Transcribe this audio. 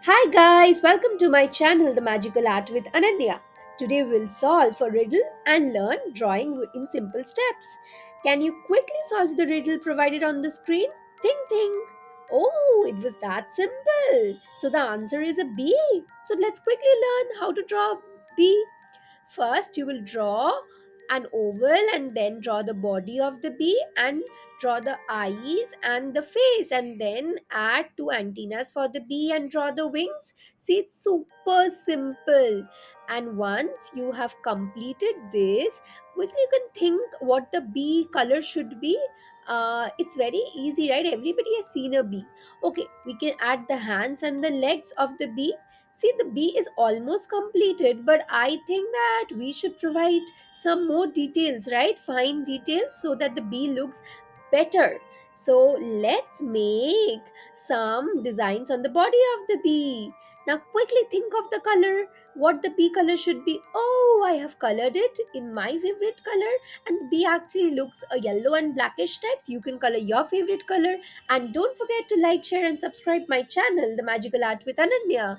Hi guys, welcome to my channel The Magical Art with Ananya. Today we'll solve a riddle and learn drawing in simple steps. Can you quickly solve the riddle provided on the screen? Think, think. Oh, it was that simple. So the answer is a bee. So let's quickly learn how to draw a bee. First, you will draw an oval and then draw the body of the bee and draw the eyes and the face, and then add two antennas for the bee and draw the wings. See, it's super simple. And once you have completed this, quickly you can think what the bee color should be. It's very easy, right? Everybody has seen a bee. Okay, we can add the hands and the legs of the bee. See, the bee is almost completed, but I think that we should provide some more details, right? Fine details so that the bee looks better. So let's make some designs on the body of the bee. Now, quickly think of the color, what the bee color should be. Oh, I have colored it in my favorite color, and the bee actually looks a yellow and blackish types. You can color your favorite color, and don't forget to like, share, and subscribe my channel, The Magical Art with Ananya.